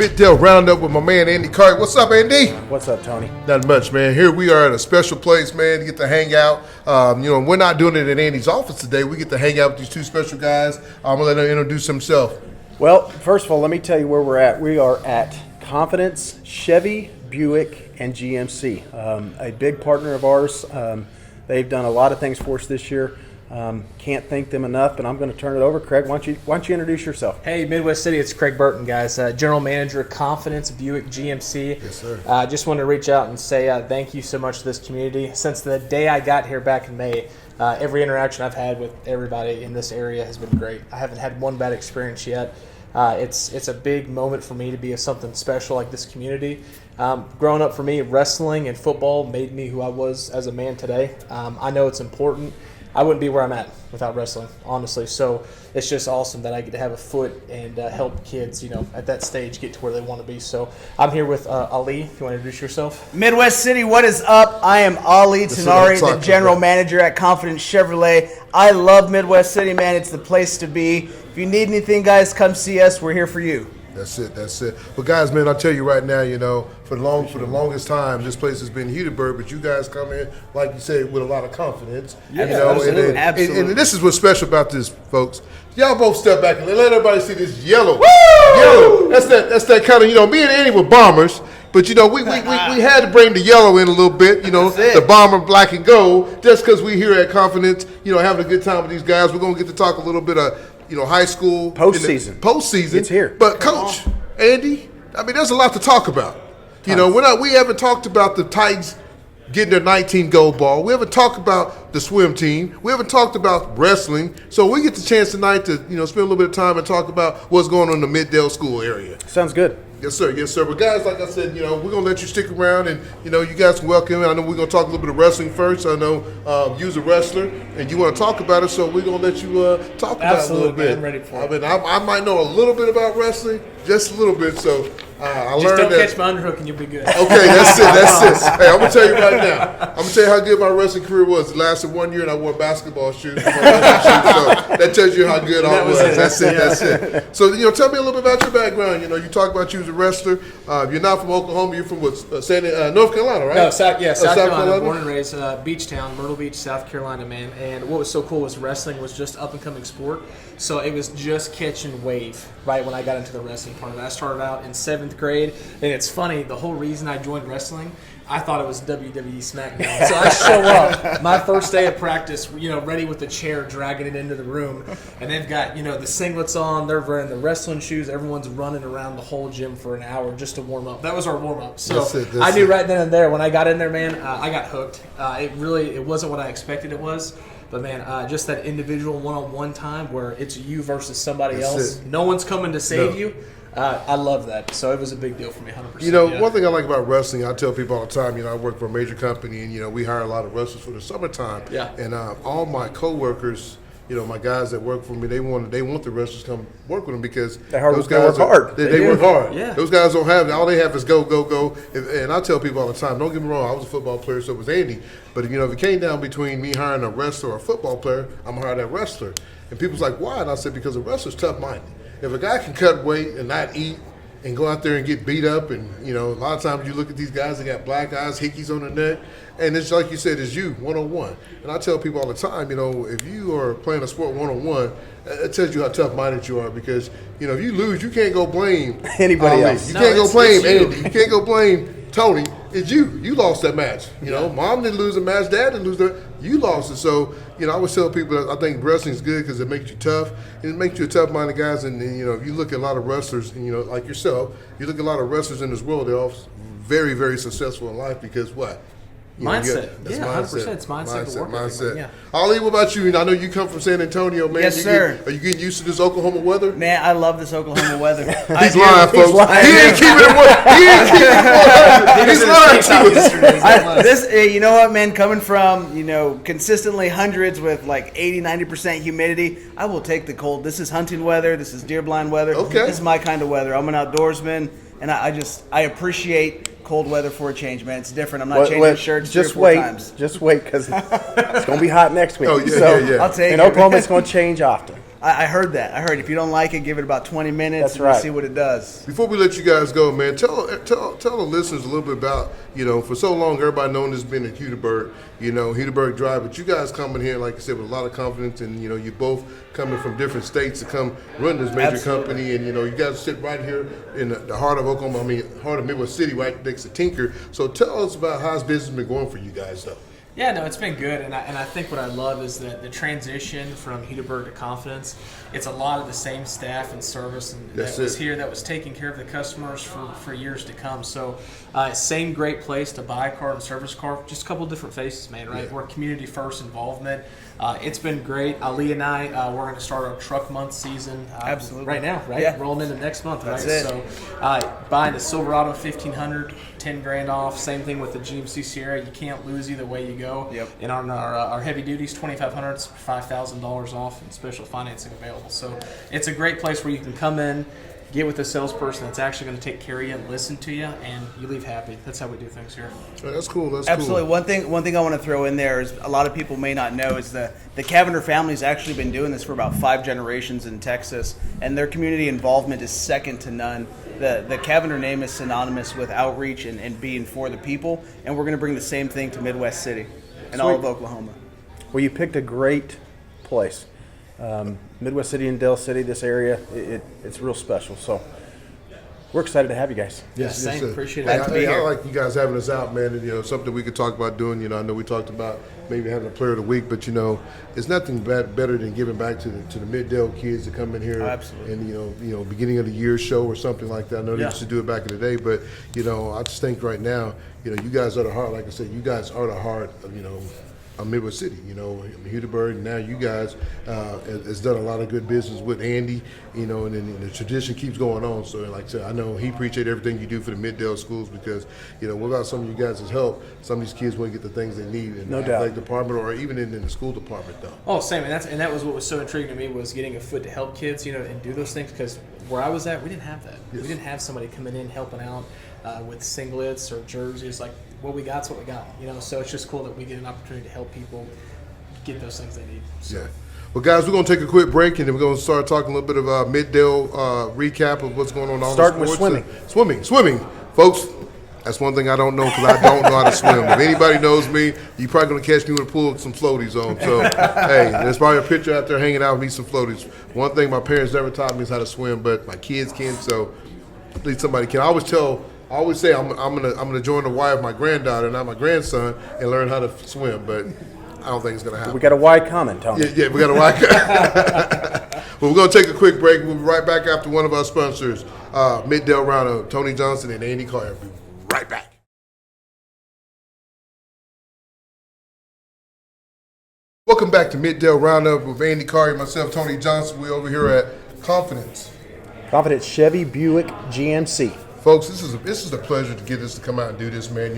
Mid-Dale Roundup with my man Andy Carter. What's up, Andy? What's up, Tony? Not much, man. Here we are at a special place, man, to get to hang out. We're not doing it at Andy's office today. We get to hang out with these two special guys. I'm going to let them introduce themselves. Well, first of all, let me tell you where we're at. We are at Confidence Chevy, Buick, and GMC, a big partner of ours. They've done a lot of things for us this year. Can't thank them enough, and I'm going to turn it over. Craig, why don't you introduce yourself? Hey, Midwest City, it's Craig Burton, guys. General Manager, Confidence, Buick, GMC. Yes, sir. Just wanted to reach out and say thank you so much to this community. Since the day I got here back in May, every interaction I've had with everybody in this area has been great. I haven't had one bad experience yet. It's a big moment for me to be a something special like this community. Growing up for me, wrestling and football made me who I was as a man today. I know it's important. I wouldn't be where I'm at without wrestling, honestly. So it's just awesome that I get to have a foot and help kids, at that stage get to where they want to be. So I'm here with Ali. If you want to introduce yourself. Midwest City, what is up? I am Ali Tenari, the general manager at Confidence Chevrolet. I love Midwest City, man. It's the place to be. If you need anything, guys, come see us. We're here for you. That's it. But guys, man, I'll tell you right now, for the longest time, this place has been Heaterburg, but you guys come in, like you said, with a lot of confidence. Absolutely. And this is what's special about this, folks. Y'all both step back and let everybody see this yellow. Woo! Yellow. That's that kind of, me and Andy were bombers. But, we had to bring the yellow in a little bit, the bomber black and gold, just because we here at Confidence, having a good time with these guys. We're going to get to talk a little bit of, high school. Postseason. It's here. But, Coach, Andy, there's a lot to talk about. We haven't talked about the Titans getting their 19 gold ball. We haven't talked about the swim team. We haven't talked about wrestling. So we get the chance tonight to, spend a little bit of time and talk about what's going on in the Mid-Dale school area. Sounds good. Yes, sir. But guys, like I said, we're going to let you stick around and, you guys can welcome in. I know we're going to talk a little bit of wrestling first. I know you're a wrestler and you want to talk about it, so we're going to let you talk about it a little bit. I'm ready for it. I might know a little bit about wrestling, just a little bit, so I learned that. Just don't catch my underhook and you'll be good. Okay, that's it. Hey, I'm going to tell you right now. I'm going to tell you how good my wrestling career was. It lasted 1 year and I wore basketball shoes. So that tells you how good I was. That's it. So, tell me a little bit about your background. You talk about you as a wrestler. You're not from Oklahoma. You're from North Carolina, right? No, South Carolina. Born and raised, beach town, Myrtle Beach, South Carolina, man. And what was so cool was wrestling was just up and coming sport. So it was just catching wave right when I got into the wrestling part of it. I started out in 7th grade, and it's funny, the whole reason I joined wrestling, I thought it was WWE SmackDown. So I show up, my first day of practice, ready with the chair, dragging it into the room, and they've got, the singlets on, they're wearing the wrestling shoes, everyone's running around the whole gym for an hour just to warm up. That was our warm-up. So I knew right then and there, when I got in there, man, I got hooked. It wasn't what I expected it was. But, man, just that individual one-on-one time where it's you versus somebody else. No one's coming to save you. I love that. So it was a big deal for me, 100%. One thing I like about wrestling, I tell people all the time, I work for a major company and, we hire a lot of wrestlers for the summertime. Yeah. And all my coworkers, my guys that work for me, they want the wrestlers to come work with them because those guys work hard. They work hard. Yeah. Those guys don't have, all they have is go. And I tell people all the time, don't get me wrong, I was a football player, so was Andy. But, if it came down between me hiring a wrestler or a football player, I'm going to hire that wrestler. And people's like, why? And I said, because a wrestler's tough-minded. If a guy can cut weight and not eat and go out there and get beat up and, a lot of times you look at these guys that got black eyes, hickeys on their neck, and it's like you said, it's you, one-on-one. And I tell people all the time, if you are playing a sport one-on-one, it tells you how tough-minded you are because, if you lose, you can't go blame anybody else. You can't go blame Andy. You can't go blame Tony. It's you. You lost that match. Mom didn't lose the match. Dad didn't lose the. You lost it. So, I always tell people that I think wrestling is good because it makes you tough. It makes you a tough-minded guys. And, if you look at a lot of wrestlers, and, like yourself, you look at a lot of wrestlers in this world, they're all very, very successful in life because what? Mindset. 100%. It's mindset to work mindset. Yeah. Ali, what about you? I know you come from San Antonio, man. Yes, sir. Are you getting used to this Oklahoma weather? Man, I love this Oklahoma weather. He's lying, folks. He ain't keeping it 100. He's lying to us. This, you know what, man? Coming from, consistently hundreds with like 80, 90% humidity, I will take the cold. This is hunting weather. This is deer blind weather. Okay. This is my kind of weather. I'm an outdoorsman, and I appreciate cold weather for a change, man. It's different. I'm not changing shirts just 3 or 4 times. Just wait, because it's going to be hot next week. Oh, yeah, yeah. I'll take it. In Oklahoma, it's going to change often. I heard that. I heard if you don't like it, give it about 20 minutes That's and right. see what it does. Before we let you guys go, man, tell the listeners a little bit about, for so long everybody known this being in Hudeberg, Hudeberg Drive, but you guys coming here, like I said, with a lot of confidence, and you both coming from different states to come run this major company, and you guys sit right here in the heart of Oklahoma, heart of Midwest City, right next to Tinker. So tell us about how's business been going for you guys, though. Yeah, no, it's been good, and I think what I love is that the transition from Hudeberg to Confidence, it's a lot of the same staff and service that was here that was taking care of the customers for years to come. So same great place to buy a car and service a car, just a couple different faces, man, right? Yeah. We're community first involvement. It's been great. Ali and I, we're going to start our truck month season Absolutely. right now, right? Yeah. Rolling into next month, That's right? it. So buying the Silverado 1500, 10 grand off. Same thing with the GMC Sierra. You can't lose either way you go. Yep. And on our heavy duties, 2500s, $5,000 off and special financing available. So it's a great place where you can come in, get with a salesperson that's actually going to take care of you and listen to you, and you leave happy. That's how we do things here. Oh, that's cool. That's Absolutely. cool. One thing I want to throw in there is a lot of people may not know is the Cavender family's actually been doing this for about 5 generations in Texas, and their community involvement is second to none. The Cavender name is synonymous with outreach and being for the people, and we're going to bring the same thing to Midwest City and all of Oklahoma. Well, you picked a great place. Midwest City and Dell City, this area, it's real special. So we're excited to have you guys. Yes, same. Appreciate it. Hey, Glad to be I here. like you guys having us out, man. And, something we could talk about doing. I know we talked about maybe having a player of the week, but it's nothing better than giving back to the Mid-Dell kids that come in here. Absolutely. And beginning of the year show or something like that. I know they used to do it back in the day, but I just think right now, you guys are the heart. Like I said, you guys are the heart of Midwest City, Hudeberg. Now you guys has done a lot of good business with Andy, and then the tradition keeps going on. So, like I said, I know he appreciates everything you do for the Mid-Dell schools because, without some of you guys' help, some of these kids won't get the things they need in No the doubt. athletic department or even in the school department, though. Oh, same, and that was what was so intriguing to me was getting a foot to help kids, and do those things because where I was at, we didn't have that. Yes. We didn't have somebody coming in helping out with singlets or jerseys. Like what we got's what we got, So it's just cool that we get an opportunity to help people get those things they need. So. Yeah. Well, guys, we're going to take a quick break, and then we're going to start talking a little bit of Mid-Dell recap of what's going on. All Starting the with sports. Swimming, folks. That's one thing I don't know because I don't know how to swim. If anybody knows me, you're probably going to catch me with a pool with some floaties on. So, hey, there's probably a picture out there hanging out with me some floaties. One thing my parents never taught me is how to swim, but my kids can. So, at least somebody can. I always say I'm gonna join the Y of my granddaughter, not my grandson, and learn how to swim. But I don't think it's gonna happen. We got a Y comment, Tony. Yeah, we got a Y. Well, we're gonna take a quick break. We'll be right back after one of our sponsors, Mid-Dell Roundup, Tony Johnson and Andy Collier. We'll be right back. Welcome back to Mid-Dell Roundup with Andy Collier, myself, Tony Johnson. We're over here at Confidence. Confidence Chevy Buick GMC. Folks, this is a pleasure to get us to come out and do this, man.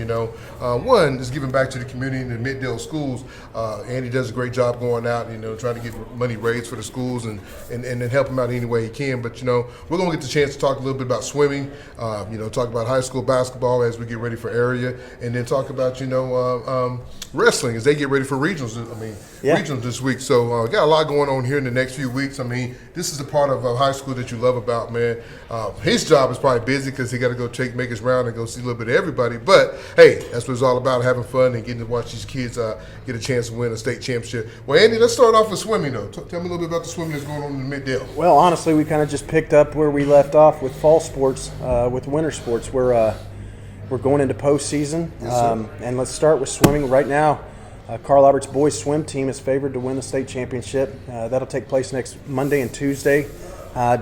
One is giving back to the community and the Mid-Dell schools. Andy does a great job going out, trying to get money raised for the schools and help them out any way he can. But we're gonna get the chance to talk a little bit about swimming. Talk about high school basketball as we get ready for area, and then talk about wrestling as they get ready for regionals. Regionals this week. So got a lot going on here in the next few weeks. This is the part of high school that you love about, man. His job is probably busy because he got to go make his round and go see a little bit of everybody. But hey, that's what it's all about, having fun and getting to watch these kids get a chance to win a state championship. Well, Andy, let's start off with swimming, though. Tell me a little bit about the swimming that's going on in the Mid-Dell. Well, honestly, we kind of just picked up where we left off with fall sports, with winter sports. We're going into postseason, and let's start with swimming right now. Carl Albert's boys swim team is favored to win the state championship. That'll take place next Monday and Tuesday.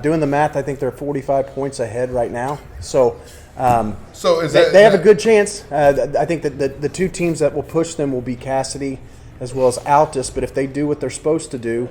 Doing the math, I think they're 45 points ahead right now. So they have a good chance. I think that the two teams that will push them will be Cassidy as well as Altus. But if they do what they're supposed to do,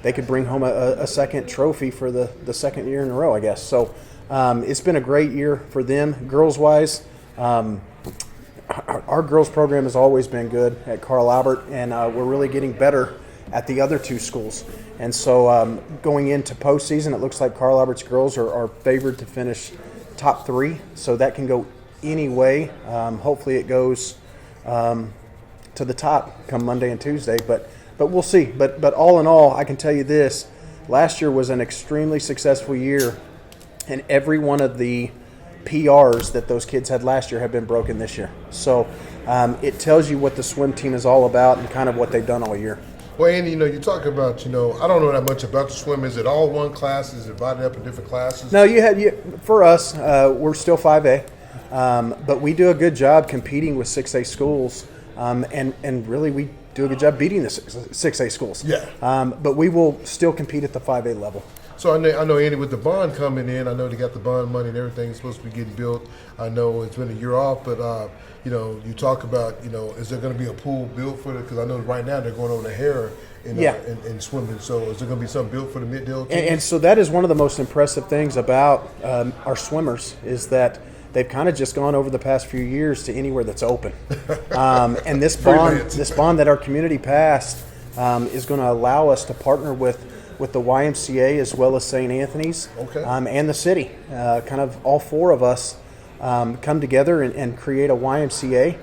they could bring home a second trophy for the second year in a row, I guess. So it's been a great year for them. Girls-wise, our girls program has always been good at Carl Albert, and we're really getting better at the other two schools. And so going into postseason, it looks like Carl Albert's girls are favored to finish top 3, so that can go any way. Hopefully it goes to the top come Monday and Tuesday, but we'll see. But all in all, I can tell you this, last year was an extremely successful year, and every one of the PRs that those kids had last year have been broken this year. So it tells you what the swim team is all about and kind of what they've done all year. Well, Andy, you talk about, I don't know that much about the swim. Is it all one class? Is it divided up in different classes? No, for us, we're still 5A, but we do a good job competing with 6A schools, and really we do a good job beating the 6A schools. Yeah. But we will still compete at the 5A level. So I know, Andy, with the bond coming in, I know they got the bond money and everything's supposed to be getting built. I know it's been a year off, but you talk about, is there going to be a pool built for it? Because I know right now they're going over the hair in swimming. So is there going to be something built for the Middale team? And so that is one of the most impressive things about our swimmers is that they've kind of just gone over the past few years to anywhere that's open. And this bond that our community passed is going to allow us to partner with the YMCA as well as St. Anthony's and the city. Kind of all four of us come together and create a YMCA.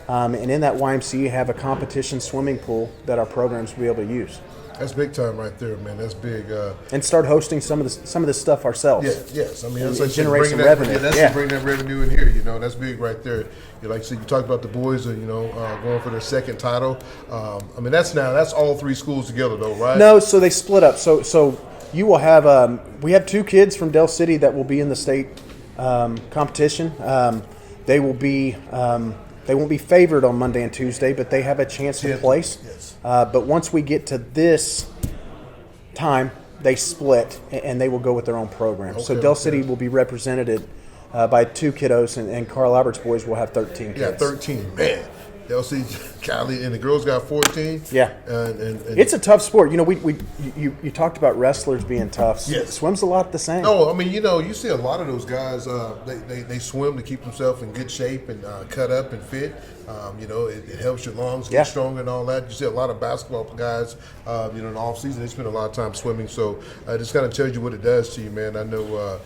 And in that YMCA have a competition swimming pool that our programs will be able to use. That's big time right there, man. That's big. And start hosting some of this stuff ourselves. Yes. I mean, that's and like generate some revenue. Bring that revenue in here. That's big right there. Like I said, you talked about the boys, going for their second title. I mean, that's all three schools together, though, right? No, so they split up. So you will have we have two kids from Del City that will be in the state competition. They will be. They won't be favored on Monday and Tuesday, but they have a chance to place. Yes. But once we get to this time, they split, and they will go with their own program. So Del City will be represented by 2 kiddos, and Carl Albert's boys will have 13 kids. Yeah, 13. Man, Del City, Kylie, and the girls got 14. Yeah. And it's a tough sport. You talked about wrestlers being tough. Yes. Swim's a lot the same. No, I mean, you see a lot of those guys, they swim to keep themselves in good shape and cut up and fit. It helps your lungs get stronger and all that. You see a lot of basketball guys, in the off season, they spend a lot of time swimming. So it just kind of tells you what it does to you, man. I know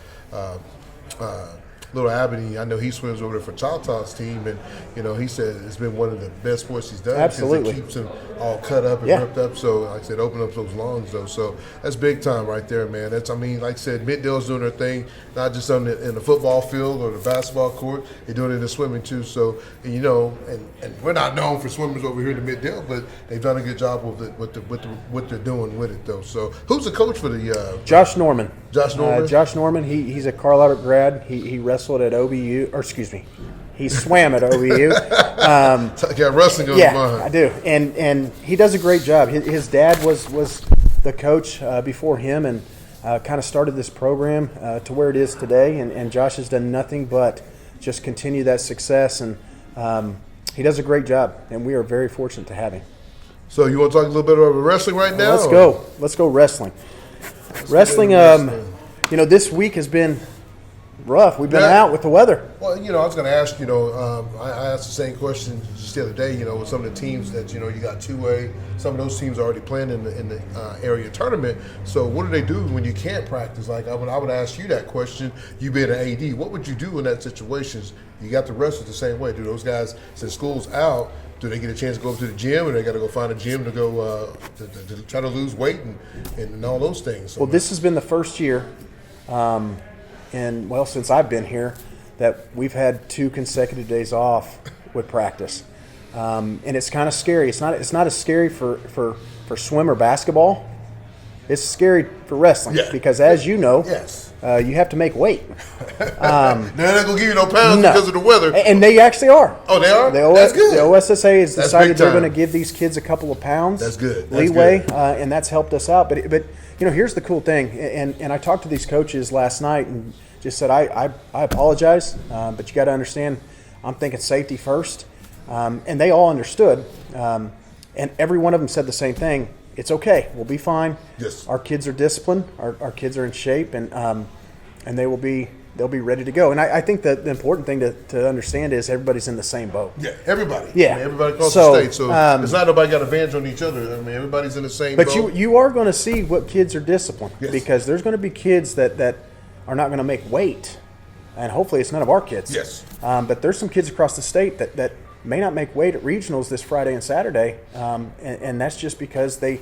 Little Abney, I know he swims over there for Choctaw's team, and he said it's been one of the best sports he's done. Absolutely, because it keeps him all cut up and ripped up. So, like I said, open up those lungs though. So that's big time right there, man. Like I said, Middale's doing their thing, not just in the football field or the basketball court. They're doing it in the swimming too. So, and we're not known for swimmers over here in the Middale, but they've done a good job with what they're doing with it though. So, who's the coach for the? Josh Norman. Josh Norman. Josh Norman. He's a Carl Albert grad. He wrestled at OBU, or excuse me, he swam at OBU. Got wrestling on his mind. I do, and he does a great job. His dad was the coach before him, and kind of started this program to where it is today. And Josh has done nothing but just continue that success, and he does a great job. And we are very fortunate to have him. So you want to talk a little bit about wrestling right now? Let's go wrestling. Wrestling, this week has been rough. We've been out with the weather. Well, I was going to ask, I asked the same question just the other day, with some of the teams that, you got 2A, some of those teams are already playing in the area tournament. So what do they do when you can't practice? Like I would ask you that question, you being an AD, what would you do in that situation? You got the wrestlers the same way. Do those guys, since school's out, do they get a chance to go up to the gym, or they got to go find a gym to go to try to lose weight and all those things? So, well, this has been the first year, since I've been here, that we've had 2 consecutive days off with practice, and it's kind of scary. It's not as scary for swim or basketball. It's scary for wrestling because, as you know, you have to make weight. They're not going to give you no pounds because of the weather. And they actually are. Oh, they are? That's good. The OSSA has decided they're going to give these kids a couple of pounds leeway, and that's helped us out. But here's the cool thing, and I talked to these coaches last night and just said, I apologize, but you got to understand, I'm thinking safety first. And they all understood, and every one of them said the same thing. It's okay. We'll be fine. Yes. Our kids are disciplined. Our kids are in shape, and they'll be ready to go. And I think that the important thing to understand is everybody's in the same boat. Yeah, everybody. Yeah. Everybody across the state. So it's not nobody got advantage on each other. I mean, everybody's in the same boat. But you are going to see what kids are disciplined because there's going to be kids that are not going to make weight, and hopefully it's none of our kids. Yes. But there's some kids across the state that may not make weight at regionals this Friday and Saturday, and that's just because they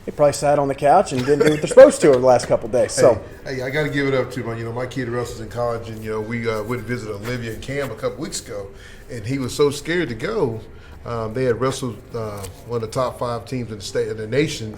They probably sat on the couch and didn't do what they're supposed to over the last couple of days. So, hey, I got to give it up to my kid wrestles in college, and we went and visited Olivia and Cam a couple weeks ago, and he was so scared to go. They had wrestled one of the top 5 teams in the state of the nation.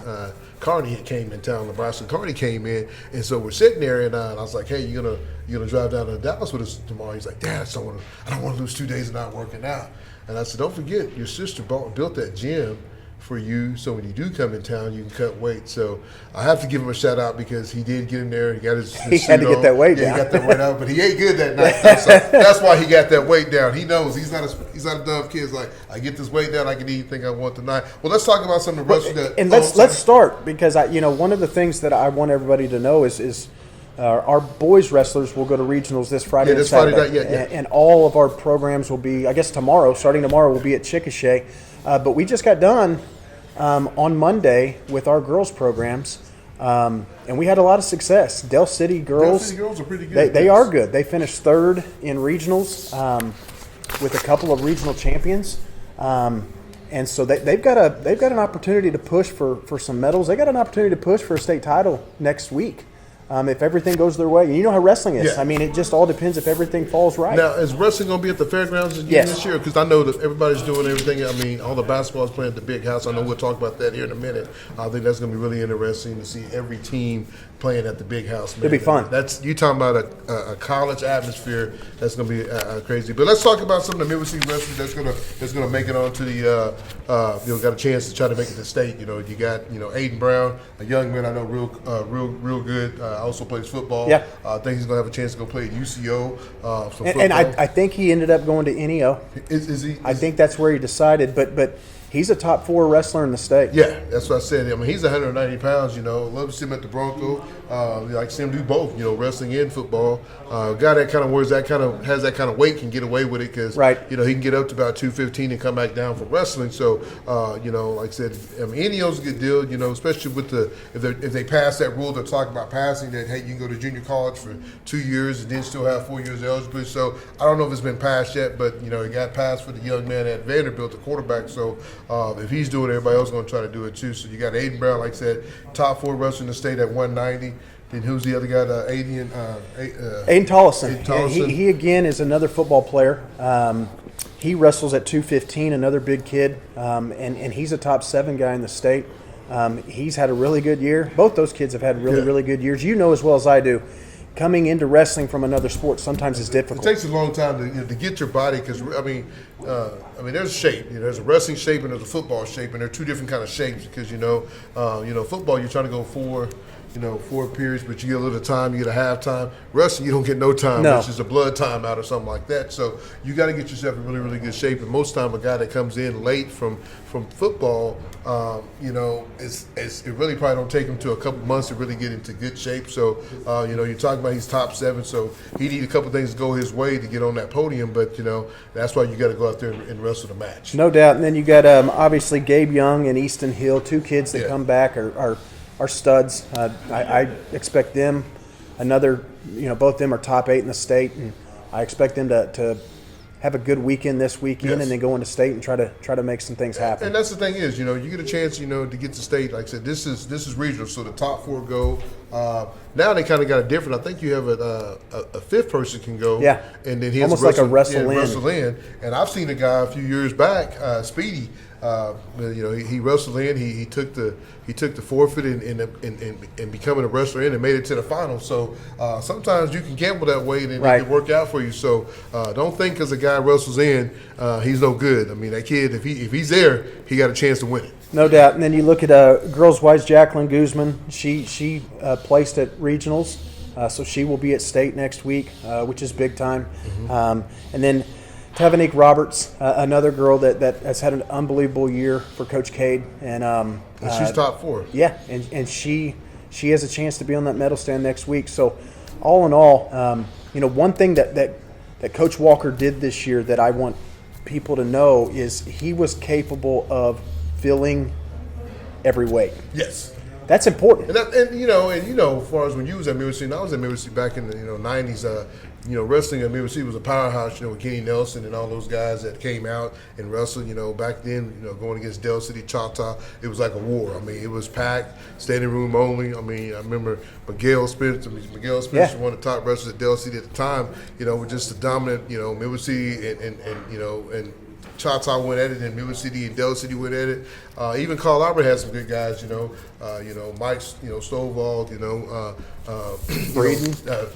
Kearney came in town. Nebraska Kearney came in, and so we're sitting there, and I was like, "Hey, you gonna drive down to Dallas with us tomorrow?" He's like, "Dad, I don't want to lose 2 days of not working out." And I said, "Don't forget, your sister built that gym for you, so when you do come in town, you can cut weight." So I have to give him a shout out because he did get in there. He got his he had to get that weight down. He got that weight out, but he ate good that night. So that's why he got that weight down. He knows he's not a dumb kid. He's like, I get this weight down, I can eat anything I want tonight. Well, let's talk about some of the wrestling that. And let's start because one of the things that I want everybody to know is. Our boys wrestlers will go to regionals this Friday and Saturday. Friday night, And all of our programs will be, I guess starting tomorrow, will be at Chickasha. But we just got done on Monday with our girls programs, and we had a lot of success. Del City girls are pretty good. They are good. They finished 3rd in regionals with a couple of regional champions. And so they've got an opportunity to push for some medals. They got an opportunity to push for a state title next week. If everything goes their way. And you know how wrestling is. Yeah. I mean, it just all depends if everything falls right. Now, is wrestling going to be at the fairgrounds again Yes. this year? Because I know that everybody's doing everything. I mean, all the basketball is playing at the big house. I know we'll talk about that here in a minute. I think that's going to be really interesting to see every team playing at the big house. Man. It'll be fun. You talking about a college atmosphere that's going to be crazy. But let's talk about some of the Mississippi wrestlers that's going to make it onto the got a chance to try to make it to state. You got Aiden Brown, a young man I know real good. Also plays football. Yeah. I think he's going to have a chance to go play at UCO. And I think he ended up going to NEO. Is he? I think that's where he decided. But he's a top 4 wrestler in the state. Yeah, that's what I said. I mean, he's 190 pounds. Love to see him at the Bronco. Like to see him do both. Wrestling and football. Guy that kind of has that kind of weight can get away with it because right. He can get up to about 215 and come back down for wrestling. So like I said, NEO's a good deal. Especially with if they pass that rule, they're talking about passing that. Hey, you can go to junior college for 2 years and then still have 4 years eligibility. So I don't know if it's been passed yet, but it got passed for the young man at Vanderbilt, the quarterback. So if he's doing it, everybody else is going to try to do it too. So you got Aiden Brown, like I said, top 4 wrestler in the state at 190. Then who's the other guy? Aiden Tollison. Tollison. He again is another football player. He wrestles at 215, another big kid, and he's a top 7 guy in the state. He's had a really good year. Both those kids have had really good years. You know as well as I do, coming into wrestling from another sport sometimes is difficult. It takes a long time to get your body because there's shape. There's a wrestling shape and there's a football shape, and they're 2 different kind of shapes because football you're trying to go 4 periods, but you get a little time, you get a half time. Wrestling, you don't get no time, which is a blood timeout or something like that. So you got to get yourself in really good shape. And most time, a guy that comes in late from football, it really probably don't take him to a couple months to really get into good shape. So you're talking about he's top 7, so he need a couple things to go his way to get on that podium. But that's why you got to go out there and wrestle the match. No doubt. And then you got obviously Gabe Young and Easton Hill, 2 kids that come back are studs. I expect them. Both of them are top 8 in the state, and I expect them to have a good weekend this weekend, and then go into state and try to make some things happen. And that's the thing is, you get a chance, to get to state. Like I said, this is regional, so the top 4 go. Now they kind of got it different. I think you have a 5th person can go. Yeah. And then he almost has like a wrestle in. And I've seen a guy a few years back, Speedy. He wrestled in. He took the forfeit and becoming a wrestler in and made it to the final. So sometimes you can gamble that way and it can work out for you. So don't think because a guy wrestles in, he's no good. I mean, that kid, if he's there, he got a chance to win it. No doubt. And then you look at girls-wise, Jacqueline Guzman. She placed at regionals, so she will be at state next week, which is big time. Mm-hmm. And then Tavanique Roberts, another girl that has had an unbelievable year for Coach Cade, and she's top 4. Yeah, and she has a chance to be on that medal stand next week. So, all in all, one thing that Coach Walker did this year that I want people to know is he was capable of filling every weight. Yes. That's important. And as far as when you was at Mississippi, and I was at Mississippi back in the 90s, wrestling at Mississippi was a powerhouse, with Kenny Nelson and all those guys that came out and wrestled, back then, going against Dell City, Choctaw, it was like a war. I mean, it was packed, standing room only. I mean, I remember Miguel Spence was one of the top wrestlers at Dell City at the time, with just the dominant, Mississippi and Choctaw went at it, and Middle City and Dell City went at it. Even Collier had some good guys, Mike, Stovall, Breeden.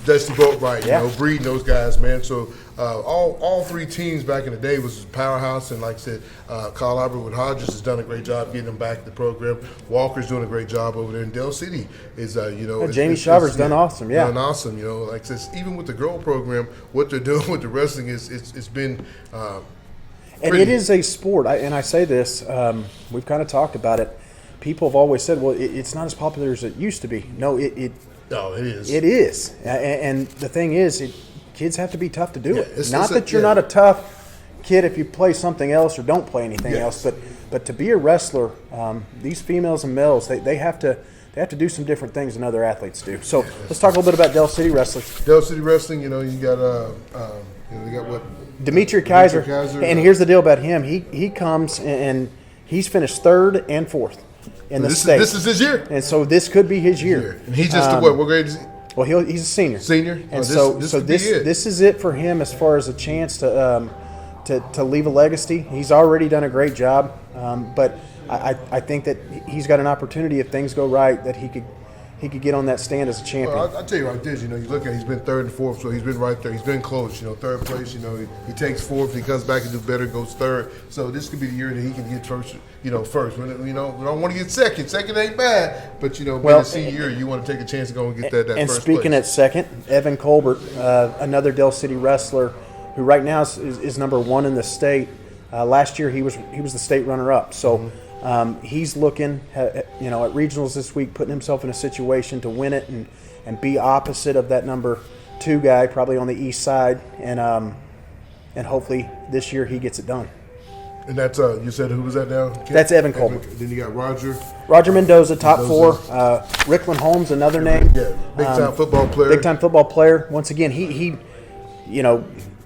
Dusty Boatwright, Yeah. Breeding those guys, man. So all three teams back in the day was a powerhouse, and like I said, Carl Albert with Hodges has done a great job getting them back to the program. Walker's doing a great job over there in Dell City. Jamie Shaver's done awesome, yeah. Done awesome, like I said, even with the girl program, what they're doing with the wrestling it's been. And it is a sport, and I say this, we've kind of talked about it. People have always said, well, it's not as popular as it used to be. No, it is. It is. And the thing is, kids have to be tough to do it. Not that you're not a tough kid if you play something else or don't play anything else, but to be a wrestler, these females and males, they have to do some different things than other athletes do. So let's talk a little bit about Dell City Wrestling. Dell City Wrestling, you got you got what? Dimitri Kaiser. And here's the deal about him. He comes and he's finished 3rd and 4th in the state. This is his year. And so this could be his year. And he's just what grade is he? Well, he's a senior. Senior? And this is it for him as far as a chance to leave a legacy. He's already done a great job. But I think that he's got an opportunity, if things go right, that he could get on that stand as a champion. Well, I'll tell you like this, you look at it, he's been 3rd and 4th, so he's been right there. He's been close, 3rd place, he takes 4th, he comes back and do better, goes 3rd. So this could be the year that he can get first. We don't want to get second. Second ain't bad, but being a senior year, you want to take a chance to go and get that and first speaking place. at second, Evan Colbert, another Dell City wrestler, who right now is number 1 in the state. Last year he was the state runner-up. So. He's looking, at regionals this week, putting himself in a situation to win it and be opposite of that number 2 guy, probably on the east side, and hopefully this year he gets it done. And that's you said who was that now? That's Evan Colbert. Then you got Roger Mendoza, top 4. Rickland Holmes, another name. Yeah, big time football player. Big time football player. Once again, he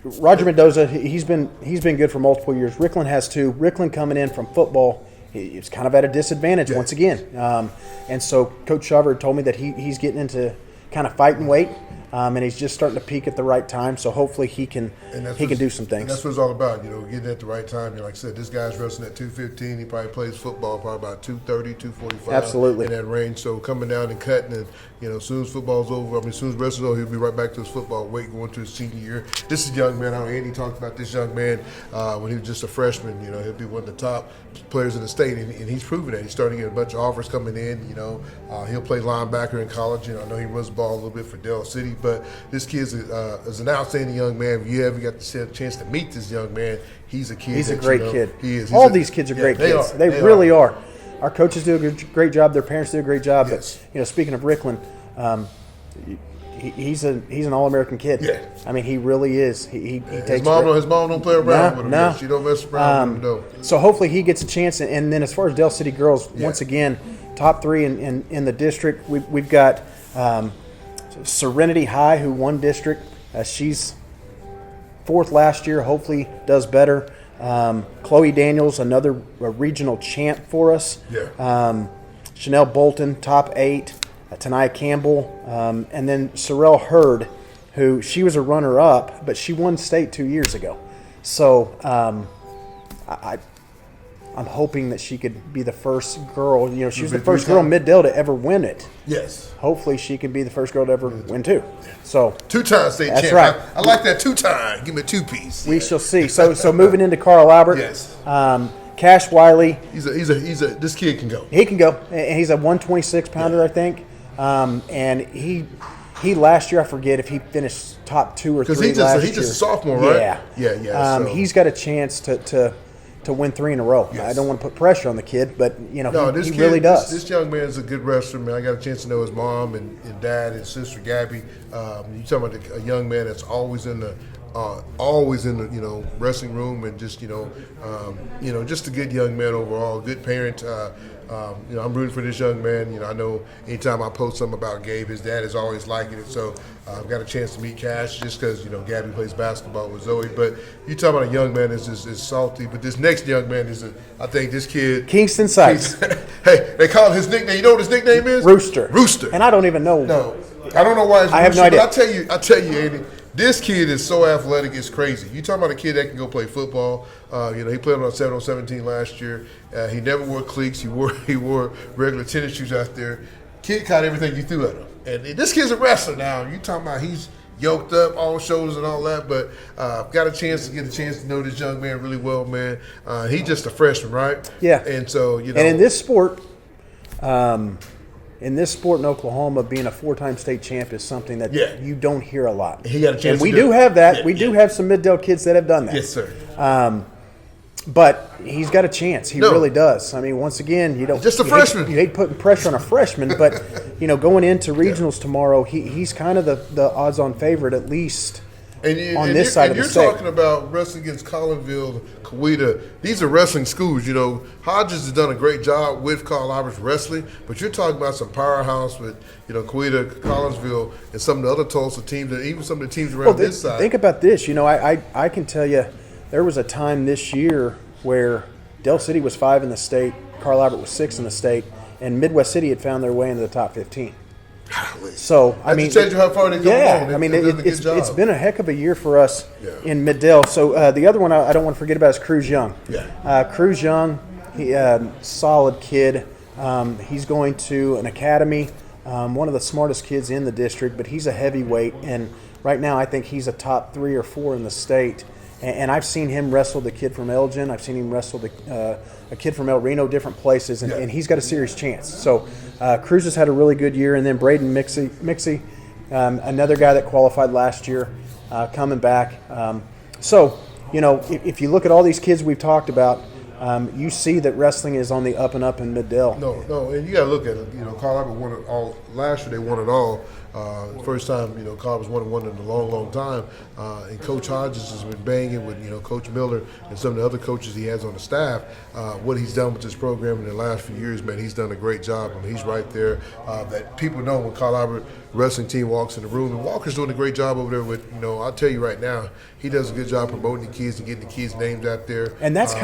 Roger Mendoza, he's been good for multiple years. Rickland has too. Rickland coming in from football. He's kind of at a disadvantage once again. And so Coach Shaver told me that he's getting into kind of fighting weight, and he's just starting to peak at the right time. So hopefully he can do some things. And that's what it's all about, getting at the right time. Like I said, this guy's wrestling at 215. He probably plays football probably about 230, 245. Absolutely. In that range. So coming down and cutting, and as soon as football's over, as soon as wrestling's over, he'll be right back to his football weight going to his senior year. This is a young man. I know Andy talked about this young man when he was just a freshman. He'll be one of the top players in the state, and he's proven that. He's starting to get a bunch of offers coming in. He'll play linebacker in college. I know he runs the ball a little bit for Dell City, but this kid is an outstanding young man. If you ever got the chance to meet this young man, he's a kid. He's a great kid. He is. All these kids are great kids. They really are. Our coaches do a great job. Their parents do a great job. Yes. But speaking of Rickland, he's an All-American kid. Yeah. I mean, he really is. He takes his mom don't play around with him. No. She don't mess around with him. No. So hopefully he gets a chance. And then as far as Dell City girls, once again, top 3 in the district. We've got Serenity High, who won district. She's 4th last year. Hopefully does better. Chloe Daniels, another regional champ for us. Yeah. Chanel Bolton, top 8. Tanaya Campbell, and then Sorrel Hurd, who she was a runner-up, but she won state 2 years ago. So I'm hoping that she could be the first girl. She was the first girl mid-Dell to ever win it. Yes. Hopefully she can be the first girl to ever win too. So 2-time state champ. That's right. I like that 2-time. Give me a 2-piece. we shall see. So moving into Carl Albert. Yes. Cash Wiley. This kid can go. He can go. And he's a 126 pounder, I think. And he last year, I forget if he finished top 2 or 3 because he's just a sophomore, right? Yeah. So. He's got a chance to win 3 in a row. Yes. I don't want to put pressure on the kid, but he kid, really does. This young man is a good wrestler, man. I got a chance to know his mom and dad and sister Gabby. You talking about a young man that's always in the always in the wrestling room, and just just a good young man overall, good parent. I'm rooting for this young man. I know anytime I post something about Gabe, his dad is always liking it. So I've got a chance to meet Cash just because Gabby plays basketball with Zoe. But you talk about a young man that's just salty. But this next young man I think this kid Kingston Sykes. Hey, they call him his nickname. You know what his nickname is? Rooster. Rooster. And I don't even know. No, I don't know why it's I have Rooster, no idea. But I tell you, Andy. This kid is so athletic, it's crazy. You talking about a kid that can go play football. He played on 7-on-17 last year. He never wore cleats. He wore regular tennis shoes out there. Kid caught everything you threw at him. And this kid's a wrestler now. You talking about he's yoked up, all shoulders and all that. But got a chance to know this young man really well, man. He's just a freshman, right? Yeah. And so, And in this sport, in Oklahoma, being a 4-time state champ is something that you don't hear a lot. He got a chance and to we do do it. have that. Yeah, we do have some Mid-Dale kids that have done that. Yes, sir. But he's got a chance. He really does. I mean, once again, Just a freshman. You hate putting pressure on a freshman, but going into regionals tomorrow, he's kind of the odds-on favorite, at least on this side of the state. You're talking about wrestling against Collinsville, Coweta. These are wrestling schools. Hodges has done a great job with Carl Albert's wrestling, but you're talking about some powerhouse with Coweta, Collinsville, and some of the other Tulsa teams, and even some of the teams around this side. Think about this. I can tell you, there was a time this year where Del City was 5 in the state, Carl Albert was 6 in the state, and Midwest City had found their way into the top 15. So I mean, tells you how far they've gone. I mean, it's been a heck of a year for us in Mid-Dale. So the other one I don't want to forget about is Cruz Young. Cruz Young, solid kid. He's going to an academy, one of the smartest kids in the district, but he's a heavyweight, and right now I think he's a top 3 or 4 in the state. And I've seen him wrestle the kid from Elgin. I've seen him wrestle a kid from El Reno, different places, and he's got a serious chance. So Cruz has had a really good year. And then Braden Mixie, another guy that qualified last year, coming back. If you look at all these kids we've talked about, you see that wrestling is on the up and up in Mid-Dale. No, and you got to look at it. Carl Albert won it all. Last year they won it all. First time, Carl was 1-1 in a long, long time. And Coach Hodges has been banging with, Coach Miller and some of the other coaches he has on the staff. What he's done with this program in the last few years, man, he's done a great job. I mean, he's right there. That people know when Carl Albert wrestling team walks in the room. And Walker's doing a great job over there with, I'll tell you right now, he does a good job promoting the kids and getting the kids' names out there. And that's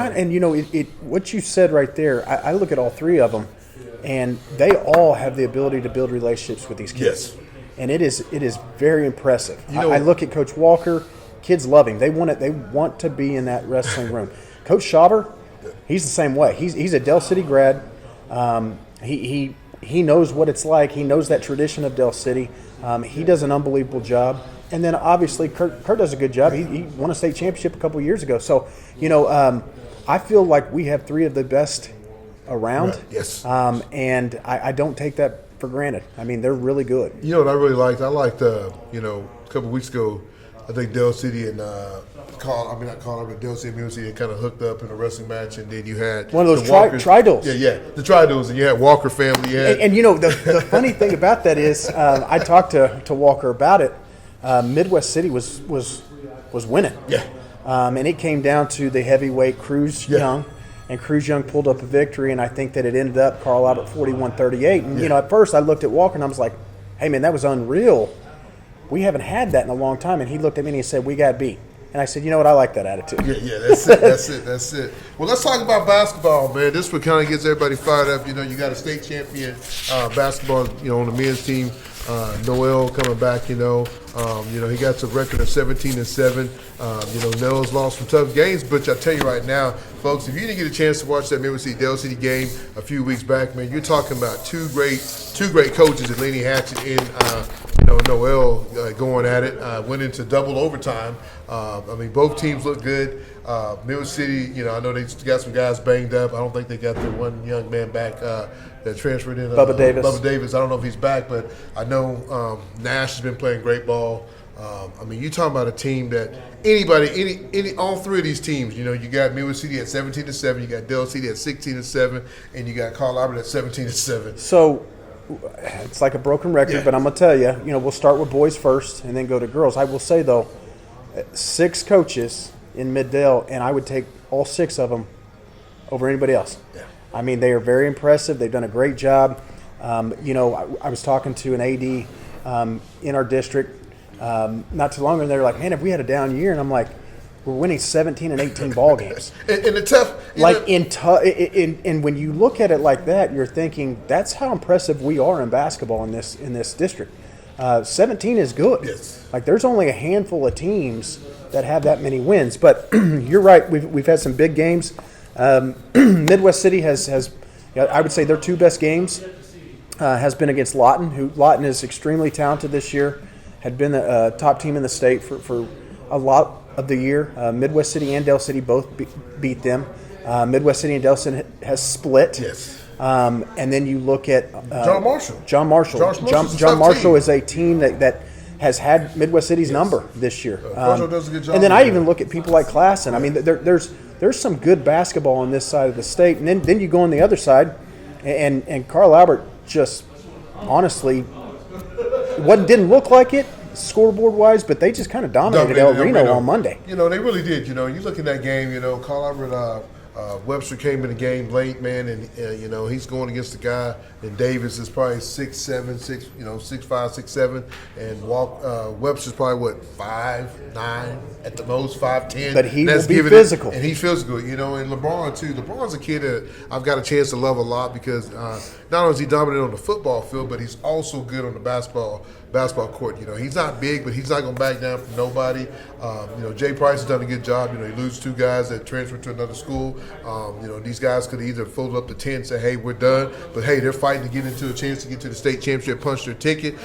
what you said right there, I look at all 3 of them, and they all have the ability to build relationships with these kids. Yes. And it is very impressive. I look at Coach Walker, kids love him. They want to be in that wrestling room. Coach Schauber, he's the same way. He's a Del City grad. He knows what it's like. He knows that tradition of Del City. He does an unbelievable job. And then obviously Kurt does a good job. He won a state championship a couple of years ago. So, I feel like we have 3 of the best around. Right. Yes. And I don't take that for granted. I mean, they're really good. You know what I really liked? I liked, a couple of weeks ago, I think Del City and Del City and Mill City kind of hooked up in a wrestling match, and then you had one of those Walkers. tri-duels. Yeah, the tri-duels, and you had Walker family. And the funny thing about that is, I talked to Walker about it. Midwest City was winning. Yeah. And it came down to the heavyweight Cruz Young. And Cruz Young pulled up a victory, and I think that it ended up Carl Albert 41-38. And, at first I looked at Walker, and I was like, hey, man, that was unreal. We haven't had that in a long time. And he looked at me and he said, we got beat. And I said, you know what, I like that attitude. Yeah, that's it. Well, let's talk about basketball, man. This one kind of gets everybody fired up. You got a state champion basketball, on the men's team. Noel coming back, he got a record of 17-7. Noel's lost some tough games, but I tell you right now, folks, if you didn't get a chance to watch that Midwest City Del City game a few weeks back, man, you're talking about two great coaches in Lenny Hatchett and Noel going at it. Went into double overtime. Both teams look good. Midwest City, I know they got some guys banged up. I don't think they got their one young man back that transferred in. Bubba Davis. I don't know if he's back, but I know Nash has been playing great ball. You're talking about a team that all 3 of these teams, you got Midwest City at 17-7, you got Del City at 16-7, and you got Carl Albert at 17-7. So it's like a broken record, but I'm going to tell you, we'll start with boys first and then go to girls. I will say, though, 6 coaches in Mid-Dale, and I would take all 6 of them over anybody else. Yeah. I mean, they are very impressive. They've done a great job. I was talking to an AD in our district not too long ago, and they were like, man, if we had a down year, and I'm like, we're winning 17 and 18 ball games. And the tough, and when you look at it like that, you're thinking that's how impressive we are in basketball in this district. 17 is good. Yes. Like there's only a handful of teams that have that many wins. But you're right. We've had some big games. Midwest City has I would say their 2 best games has been against Lawton. Lawton is extremely talented this year. Had been a top team in the state for a lot of the year. Midwest City and Dale City both beat them. Midwest City and Dale City has split. Yes. And then you look at John Marshall. John Marshall Team. is a team that has had Midwest City's number this year. Marshall does a good job. And then I even look at people like Klassen. I mean, there's some good basketball on this side of the state. And then you go on the other side, and Carl Albert just honestly didn't look like it scoreboard wise, but they just kind of dominated El Reno on Monday. They really did. You look at that game. Carl Albert Webster came in the game late, man, and he's going against the guy. And Davis is probably 6'7", 6'5", 6'7", and Webster's probably 5'9" at the most, 5'10". But he will be physical, and he's physical. And LeBron too. LeBron's a kid that I've got a chance to love a lot because not only is he dominant on the football field, but he's also good on the basketball court. He's not big, but he's not going to back down from nobody. Jay Price has done a good job. He loses 2 guys that transferred to another school. These guys could either fold up the tent and say, hey, we're done. But, hey, they're fighting to get into a chance to get to the state championship, punch their ticket.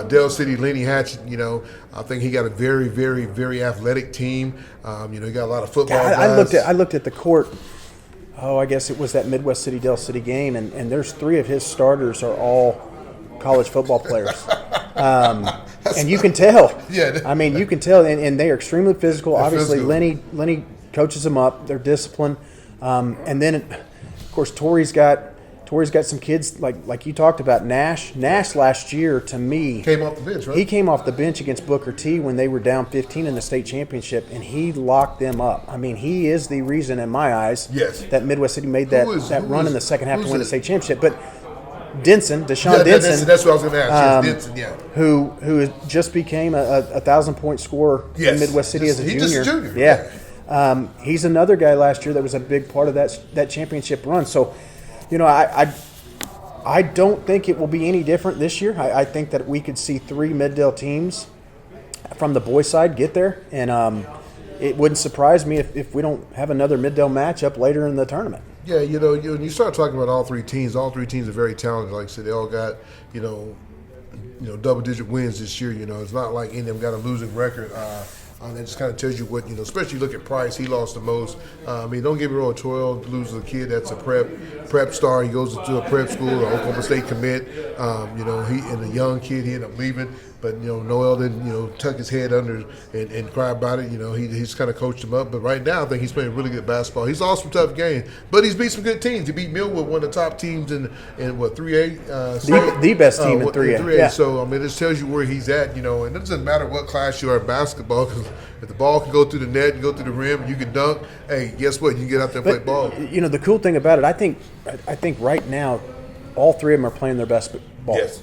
Dale City, Lenny Hatch, I think he got a very, very, very athletic team. He got a lot of football guys. I looked at the court. I guess it was that Midwest City Dale City game, and there's 3 of his starters are all college football players. And you can tell. Yeah. I mean, you can tell, and they are extremely physical. They're Obviously, physical. Lenny coaches them up. They're disciplined. And then, of course, Tori's got some kids like you talked about. Nash last year, to me, Came off the bench, right? He came off the bench against Booker T when they were down 15 in the state championship, and he locked them up. I mean, he is the reason, in my eyes, Yes. that Midwest City made that run in the second half to win the state championship. But Deshaun Denson. That's what I was going to ask. Denson, yeah. Who just became a 1,000-point scorer in Midwest City as a junior. Just a junior. Yeah. He's another guy last year that was a big part of that championship run. So, I don't think it will be any different this year. I think that we could see 3 Mid-Dale teams from the boys' side get there, and it wouldn't surprise me if we don't have another Mid-Dale matchup later in the tournament. Yeah, when you start talking about all three teams are very talented. Like I said, they all got, double-digit wins this year. It's not like any of them got a losing record. That just kind of tells you what, especially look at Price. He lost the most. Don't get me wrong, Terrell loses a kid that's a prep star. He goes to a prep school, an Oklahoma State commit. He and a young kid, he ended up leaving. But, Noel didn't, tuck his head under and cry about it. He's kind of coached him up. But right now, I think he's playing really good basketball. He's lost some tough games, but he's beat some good teams. He beat Millwood, one of the top teams in 3A? The best team in 3A. Yeah. So, it just tells you where he's at, and it doesn't matter what class you are in basketball, because if the ball can go through the net and go through the rim and you can dunk, hey, guess what? You can get out there and play ball. The cool thing about it, I think right now, all 3 of them are playing their best ball. Yes.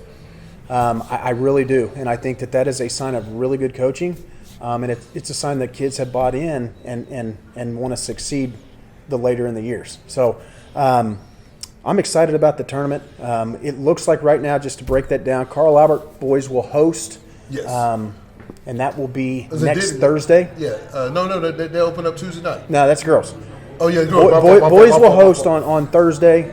I really do, and I think that is a sign of really good coaching, and it's a sign that kids have bought in and want to succeed later in the years. So I'm excited about the tournament. It looks like right now, just to break that down, Carl Albert boys will host. Yes. And that will be next Thursday. Yeah. No, they open up Tuesday night. No, that's girls. Oh, yeah, girls. Boys will host on Thursday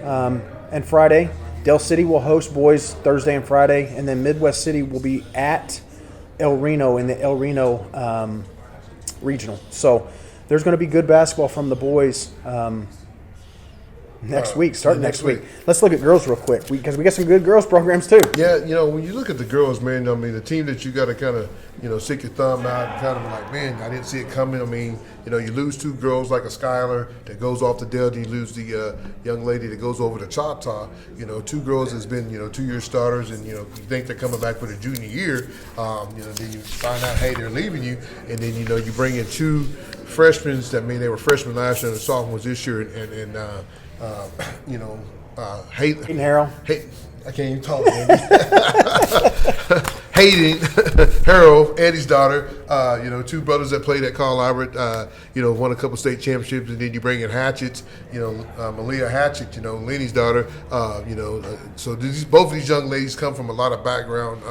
and Friday. Dale City will host boys Thursday and Friday, and then Midwest City will be at El Reno in the El Reno regional. So there's going to be good basketball from the boys Next week, starting next week. Let's look at girls real quick because we got some good girls programs too. Yeah, when you look at the girls, man, I mean, the team that you got to kind of, stick your thumb out and kind of be like, man, I didn't see it coming. I mean, you lose two girls like a Skylar that goes off the Delta. You lose the young lady that goes over to Choctaw. Two girls has been, 2-year starters, and, you think they're coming back for the junior year. Then you find out, hey, they're leaving you. And then, you bring in two freshmen that mean they were freshmen last year and sophomores this year. And Hayden Harrell. I can't even talk, Andy. Hayden Harrell, Andy's daughter. Two brothers that played at Carl Albert. Won a couple state championships, and then you bring in Hatchett. Malia Hatchett. Lenny's daughter. So both of these young ladies come from a lot of background,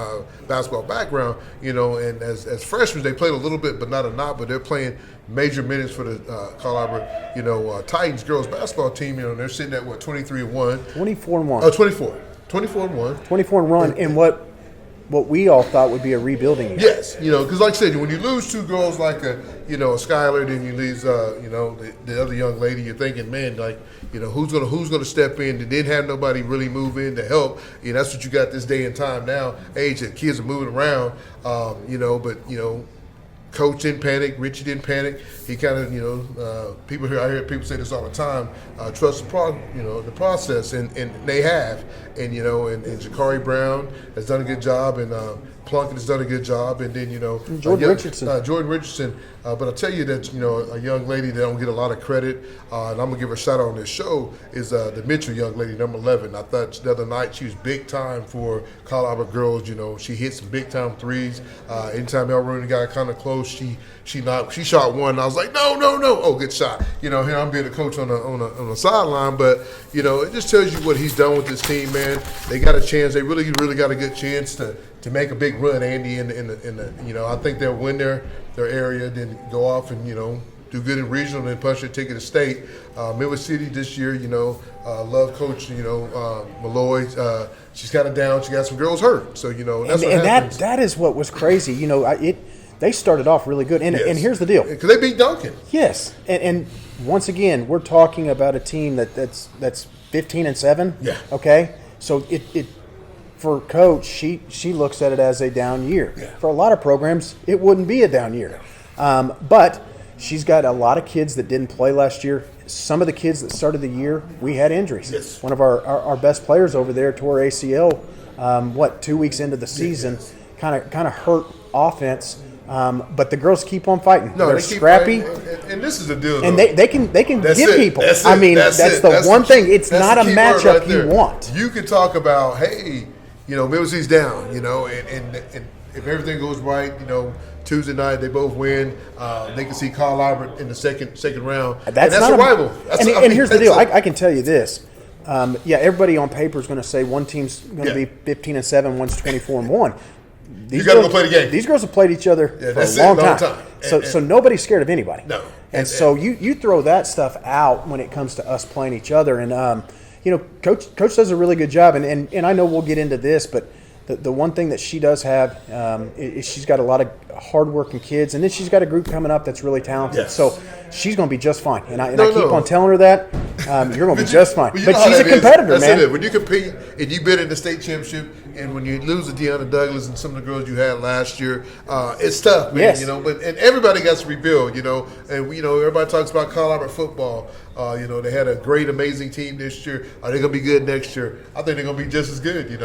basketball background. And as freshmen they played a little bit, but not enough. But they're playing major minutes for the Carl Albert. Titans girls basketball team. They're sitting at 23-1. 24-1. Oh, 24-1. 24-1 in what we all thought would be a rebuilding year. Yes, because like I said, when you lose two girls like a Skylar, then you lose the other young lady. You're thinking, man, like who's gonna step in? They didn't have nobody really move in to help. That's what you got this day and time now. Age that kids are moving around. Coach didn't panic. Richie didn't panic. He kind of, people here. I hear people say this all the time. Trust the process, and they have. And and Jakari Brown has done a good job, and Plunkett has done a good job, and then Jordan Richardson. Jordan Richardson. But I'll tell you that a young lady that don't get a lot of credit, and I'm gonna give her a shout out on this show is the Mitchell young lady, number 11. I thought the other night she was big time for Carl Albert girls. She hit some big time threes. Anytime El Rooney got kind of close, she shot one. And I was like, no, oh, good shot. Here I'm being a coach on the sideline, but it just tells you what he's done with this team, man. They got a chance. They really got a good chance to make a big run, Andy. In the I think they'll win their area, then go off and do good in regional, and then punch their ticket to state. Midwest City this year, love Coach Malloy. She's kind of down. She got some girls hurt, so that's what happens. that is what was crazy. They started off really good, and here's the deal. Because they beat Duncan. Yes, and once again, we're talking about a team that's 15-7. Yeah. Okay, so it for Coach, she looks at it as a down year. Yeah. For a lot of programs, it wouldn't be a down year, but she's got a lot of kids that didn't play last year. Some of the kids that started the year, we had injuries. Yes. One of our best players over there tore ACL. 2 weeks into the season, kind of hurt offense. But the girls keep on fighting. No, they're they keep scrappy, fighting. And this is the deal. and though. they can That's get it. people. That's I it. mean, that's it. the one thing. It's that's not a the key word matchup right you there. want. You can talk about, hey, Midwest's down, and if everything goes right, Tuesday night they both win. They can see Carl Albert in the second round. That's not a rival. And here's the deal. I can tell you this. Everybody on paper is going to say one team's going to be 15-7, one's 24-1. You got to go play the game. These girls have played each other for a long time. So nobody's scared of anybody. No. And so you throw that stuff out when it comes to us playing each other. And Coach does a really good job. And I know we'll get into this, but the one thing that she does have is she's got a lot of hardworking kids, and then she's got a group coming up that's really talented. Yes. So she's going to be just fine. And I keep on telling her that you're going to be just fine. But But she's a competitor, That's man. it. When you compete and you've been in the state championship, and when you lose to Deanna Douglas and some of the girls you had last year, it's tough, man. Yes. But everybody got to rebuild, and everybody talks about Carl Albert football. They had a great, amazing team this year. Are they going to be good next year? I think they're going to be just as good. You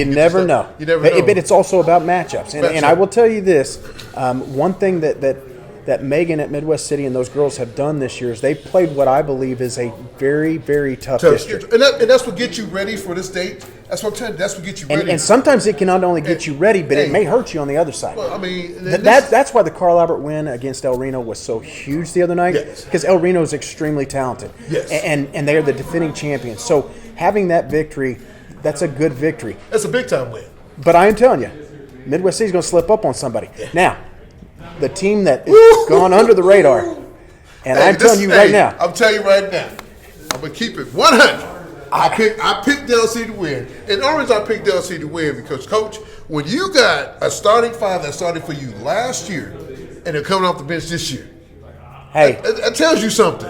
never know. You never know. But it's also about matchups. And I will tell you this: one thing that Megan at Midwest City and those girls have done this year is they played what I believe is a very, very tough district. And that's what gets you ready for this date. That's what I'm telling you. That's what gets you ready. And sometimes it can not only get you ready, but it may hurt you on the other side. Well, I mean, that's why the Carl Albert win against El Reno was so huge the other night. Yes. Because El Reno is extremely talented. Yes. And they are the defending champions. So having that victory, that's a good victory. That's a big time win. But I am telling you, Midwest City's going to slip up on somebody. Yeah. Now, the team that has gone under the radar, and I'm telling you right now. I'm telling you right now, I'm going to keep it 100. I picked Del City to win. And the reason I picked Del City to win because, Coach, when you got a starting five that started for you last year and they're coming off the bench this year, hey, that tells you something.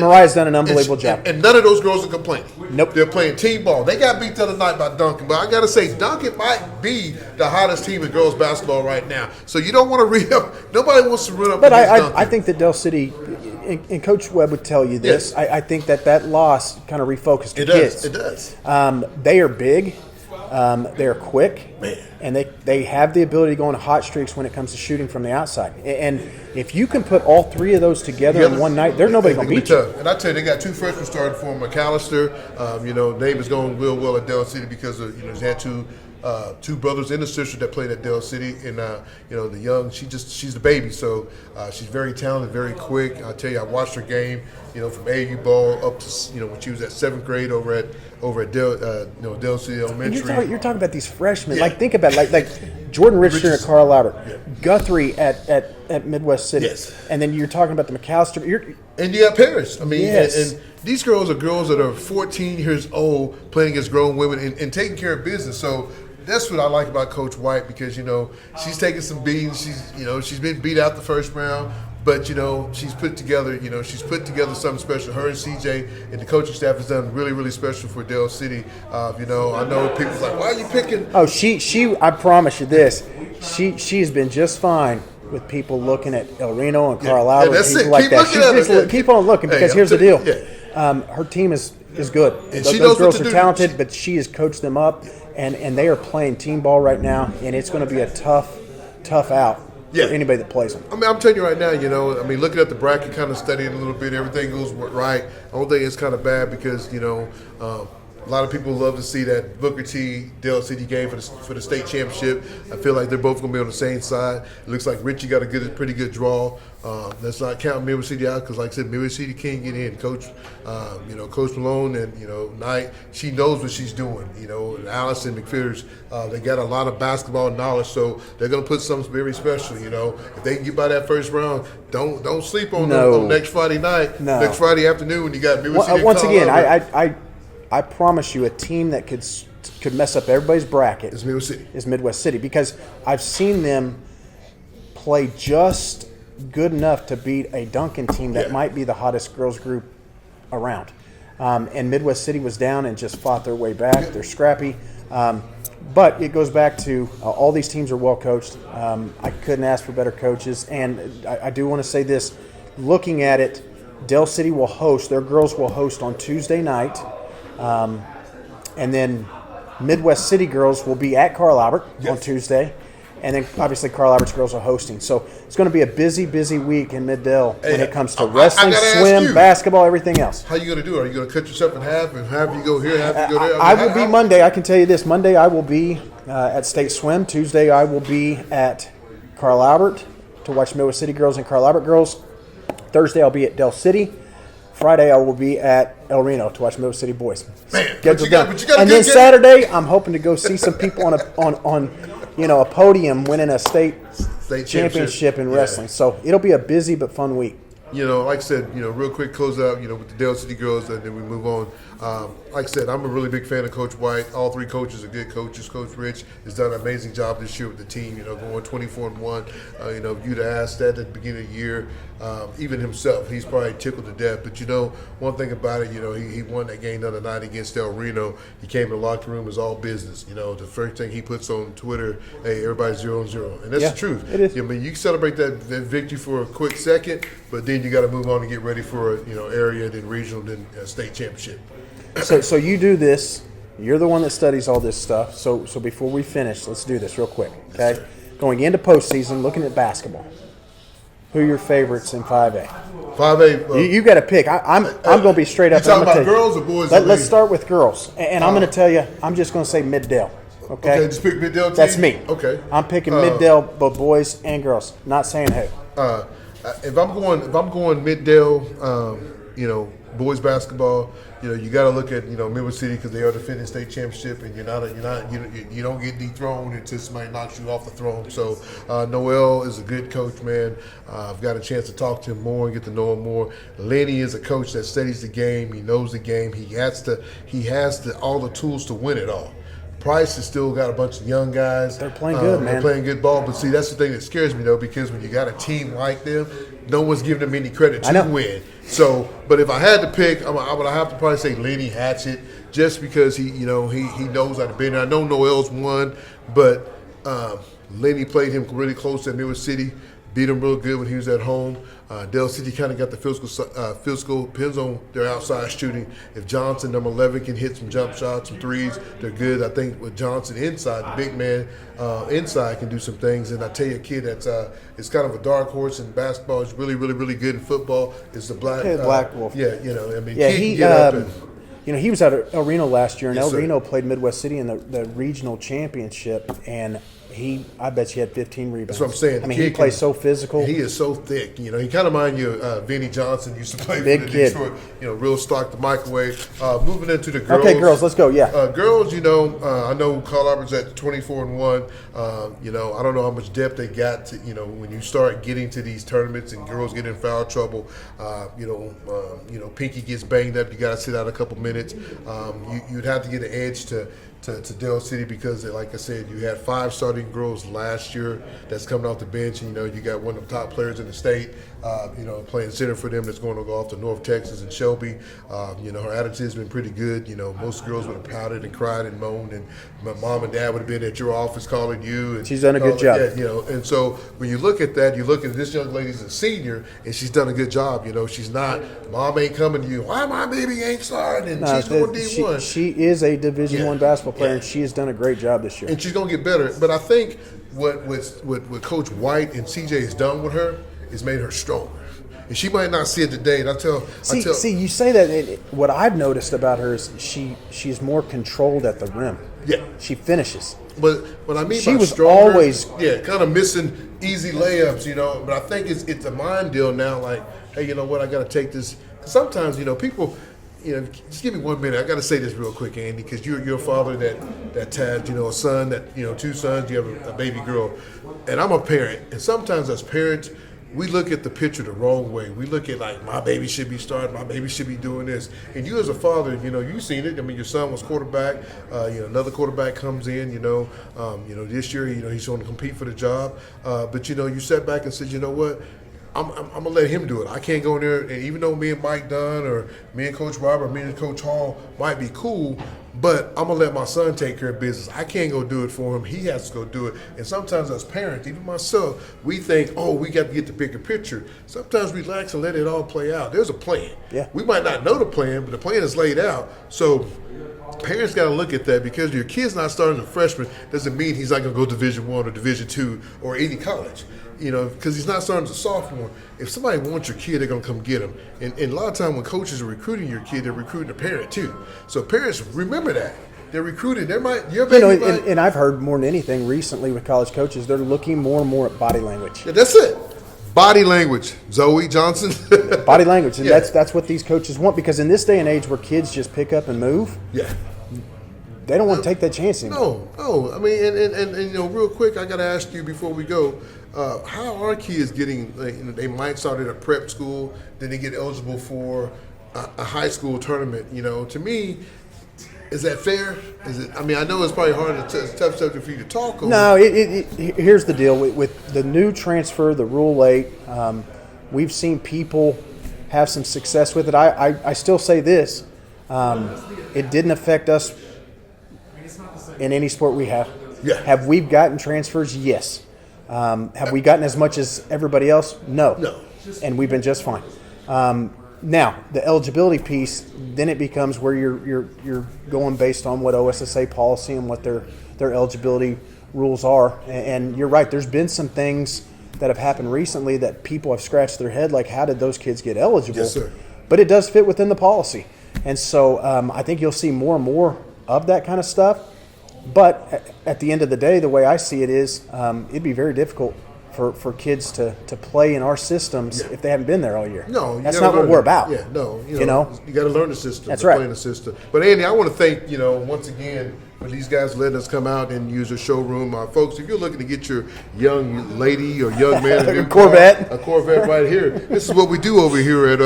Mariah's done an unbelievable job. And none of those girls are complaining. Nope. They're playing team ball. They got beat the other night by Duncan, but I got to say, Duncan might be the hottest team in girls basketball right now. So you don't want to read up. Nobody wants to run up But against Duncan. I think that Dell City, and Coach Webb would tell you this, Yes. I think that loss kind of refocused the It kids. does. It does. They are big. They are quick. Man. And they have the ability to go on hot streaks when it comes to shooting from the outside. And if you can put all three of those together in one night, there's nobody going to beat you. Tough. And I tell you, they got two freshmen starting for McAllister. Name is going real well at Dell City because of, he's had two brothers and a sister that played at Dell City, and the young, she's the baby, so she's very talented, very quick. I tell you, I watched her game, from AU ball up to when she was at 7th grade over at Dell City Elementary. You're talking about these freshmen. Like, think about it, like Jordan Richardson at Carl Albert, Guthrie at Midwest City, Yes. And then you're talking about the McAllister. And you got Paris. I mean, Yes. and these girls are girls that are 14 years old playing against grown women and taking care of business. So that's what I like about Coach White because, she's taking some beatings. She's been beat out the first round, but, she's put together something special. Her and CJ and the coaching staff has done really, really special for Dell City. I know people's like, why are you picking? Oh, she. I promise you this. She's been just fine with people looking at El Reno and Carl Albert and that's people it. like Keep that. looking at her. Keep on looking because Hey, here's the I'm deal. telling you, Her team is good. And Those she knows girls what to are do. talented, but she has coached them up, and they are playing team ball right now, and it's going to be a tough out Yeah. for anybody that plays them. I mean, I'm telling you right now, looking at the bracket, kind of studying a little bit, everything goes right. I don't think it's kind of bad because, a lot of people love to see that Booker T Dell City game for the state championship. I feel like they're both going to be on the same side. It looks like Richie got a pretty good draw. Let's not count Midwest City out because, like I said, Midwest City can't get in. Coach Malone and Knight, she knows what she's doing. And Allison McPheeters, they got a lot of basketball knowledge, so they're going to put something very special. If they can get by that first round, don't sleep on them on next Friday night, next Friday afternoon when you got Midwest City. Once again, I promise you, a team that could mess up everybody's bracket It's Midwest City. is Midwest City because I've seen them play just good enough to beat a Duncan team that might be the hottest girls group around. And Midwest City was down and just fought their way back. They're scrappy. But it goes back to all these teams are well coached. I couldn't ask for better coaches. And I do want to say this. Looking at it, Dell City will host, their girls will host on Tuesday night. And then Midwest City girls will be at Carl Albert on Tuesday. And then obviously Carl Albert's girls are hosting. So it's going to be a busy, busy week in Mid-Dell when it comes to wrestling, swim, basketball, everything else. How you going to do it? Are you going to cut yourself in half and have you go here, have you go there? I will be Monday. I can tell you this. Monday I will be at State Swim. Tuesday I will be at Carl Albert to watch Midwest City girls and Carl Albert girls. Thursday I'll be at Dell City. Friday I will be at El Reno to watch Midwest City boys. Man, Schedule done. but you got a and good then game. Saturday I'm hoping to go see some people on a podium winning a state championship in wrestling. So it'll be a busy but fun week. Like I said, real quick close out, with the Dell City girls, and then we move on. Like I said, I'm a really big fan of Coach White. All three coaches are good coaches. Coach Rich has done an amazing job this year with the team, going 24-1. If you'd asked that at the beginning of the year, even himself, he's probably tickled to death. But, one thing about it, he won that game the other night against El Reno. He came in the locker room, it's all business. The first thing he puts on Twitter, hey, everybody's 0-0. And that's the truth. It is. I mean, you can celebrate that victory for a quick second, but then you got to move on and get ready for area, then regional, then state championship. So you do this. You're the one that studies all this stuff. So before we finish, let's do this real quick. Okay, going into postseason, looking at basketball. Who are your favorites in 5A? 5A. You got to pick. I'm going to be straight up. You talking I'm gonna about tell you. girls or boys? Let's start with girls, and I'm going to tell you. I'm just going to say Mid-Dell. Okay. Okay, just pick Mid-Dell team? That's me. Okay. I'm picking Mid-Dell, both boys and girls. Not saying who. If I'm going Mid-Dell, boys basketball, you got to look at Midwest City because they are defending state championship, and you don't get dethroned until somebody knocks you off the throne. So Noel is a good coach, man. I've got a chance to talk to him more and get to know him more. Lenny is a coach that studies the game. He knows the game. He has all the tools to win it all. Price has still got a bunch of young guys. They're playing good, man. They're playing good ball. But see, that's the thing that scares me, though, because when you got a team like them, no one's giving them any credit to win. So, but if I had to pick, I would have to probably say Lenny Hatchett, just because he knows how to be there. I know Noel's won, but Lenny played him really close at Midwest City, beat him real good when he was at home. Dale City kind of got the physical, depends on their outside shooting. If Johnson, number 11, can hit some jump shots, some threes, they're good. I think with Johnson inside, the big man inside can do some things. And I tell you, a kid that's it's kind of a dark horse in basketball. Is really, really, really good in football. Is the Black Wolf. Yeah, you know, I mean, Yeah, kid he can get up and, you know, he was at El Reno last year, and Yes, El sir. Reno played Midwest City in the regional championship, and I bet you had 15 rebounds. That's what I'm saying. I mean, The he kid plays can- so physical. He is so thick. You know, he kind of mind you, Vinny Johnson used to play Big for the kid. Detroit. You know, real stock the microwave. Moving into the girls. Okay, girls, let's go. Yeah. Girls, you know, I know Carl Albert's at 24-1. You know, I don't know how much depth they got to, you know, when you start getting to these tournaments and girls get in foul trouble. You know, Pinky gets banged up. You got to sit out a couple minutes. You'd have to get an edge to Dale City because, like I said, you had 5 starting girls last year that's coming off the bench, and you know you got one of the top players in the state, you know, playing center for them that's going to go off to North Texas and Shelby. You know, her attitude's been pretty good. You know, most girls would have pouted and cried and moaned, and my mom and dad would have been at your office calling you. And She's done a good job. Yeah, you know, and so when you look at that, you look at this young lady's a senior, and she's done a good job. You know, she's not, mom ain't coming to you, why my baby ain't starting, and she's going D1. She is a Division I basketball player, Yeah. and she has done a great job this year. And she's going to get better. But I think what Coach White and CJ has done with her is made her stronger. And she might not see it today. And See, you say that. What I've noticed about her is she's more controlled at the rim. Yeah. She finishes. But what I mean She by was stronger, always- kind of missing easy layups, you know. But I think it's a mind deal now. Like, hey, you know what? I got to take this. Sometimes, you know, people, you know, just give me 1 minute. I got to say this real quick, Andy, because you're a father that had, you know, a son that, you know, 2 sons. You have a baby girl, and I'm a parent. And sometimes as parents, we look at the picture the wrong way. We look at like, my baby should be starting, my baby should be doing this. And you as a father, you know, you've seen it. I mean, your son was quarterback. You know, another quarterback comes in. You know, this year, you know, he's going to compete for the job. But you know, you sat back and said, you know what? I'm gonna let him do it. I can't go in there, and even though me and Mike Dunn or me and Coach Robert, or me and Coach Hall might be cool, but I'm gonna let my son take care of business. I can't go do it for him. He has to go do it. And sometimes as parents, even myself, we think, oh, we got to get the bigger picture. Sometimes relax and let it all play out. There's a plan. Yeah. We might not know the plan, but the plan is laid out. So parents got to look at that, because your kid's not starting a freshman doesn't mean he's not going to go Division I or Division II or any college. You know, because he's not starting as a sophomore. If somebody wants your kid, they're going to come get him. And a lot of time when coaches are recruiting your kid, they're recruiting a parent too. So parents, remember that. They're recruiting. Your baby might. And I've heard more than anything recently with college coaches, they're looking more and more at body language. Yeah, that's it. Body language. Zoe Johnson. Body language, and Yeah. that's what these coaches want, because in this day and age where kids just pick up and move, Yeah. they don't want to take that chance anymore. No. I mean, and you know, real quick, I got to ask you before we go, how are kids getting? Like, you know, they might start at a prep school, then they get eligible for a high school tournament. You know, to me, is that fair? Is it? I mean, I know it's probably hard, it's a tough subject for you to talk on. No, here's the deal with the new transfer, the Rule 8. We've seen people have some success with it. I still say this: it didn't affect us in any sport we have. Yeah. Have we gotten transfers? Yes. Have we gotten as much as everybody else? No. No. And we've been just fine. Now, the eligibility piece, then it becomes where you're going based on what OSSA policy and what their eligibility rules are. And you're right, there's been some things that have happened recently that people have scratched their head, like, how did those kids get eligible? Yes, sir. But it does fit within the policy. And so I think you'll see more and more of that kind of stuff. But at the end of the day, the way I see it is, it'd be very difficult for kids to play in our systems if they haven't been there all year. No, you that's gotta not what learn we're it. about. Yeah, no, You know? you got to learn the system. That's to right. play in the system. But Andy, I want to thank, you know, once again for these guys letting us come out and use their showroom. Folks, if you're looking to get your young lady or young man a Corvette right here, this is what we do over here at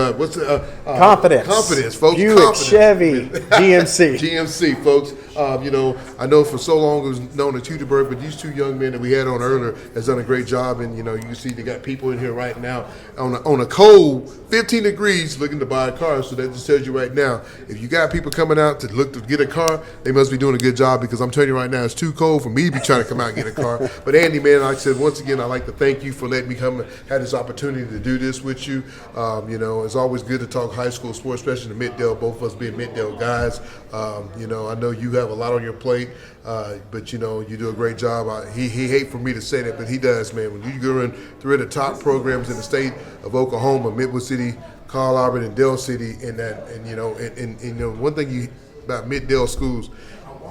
Confidence, folks. Buick, Confidence. Chevy, GMC. GMC, folks. I know for so long it was known as Teutoburg, but these two young men that we had on earlier has done a great job. And, you can see they got people in here right now on a cold 15 degrees looking to buy a car. So that just tells you right now, if you got people coming out to look to get a car, they must be doing a good job, because I'm telling you right now, it's too cold for me to be trying to come out and get a car. But Andy, man, like I said, once again, I'd like to thank you for letting me come and have this opportunity to do this with you. It's always good to talk high school sports, especially in Middale, both of us being Middale guys. I know you have a lot on your plate, but you do a great job. He hate for me to say that, but he does, man. When you go in three of the top programs in the state of Oklahoma, Midwood City, Carl Albert, and Dale City, one thing about Middale schools,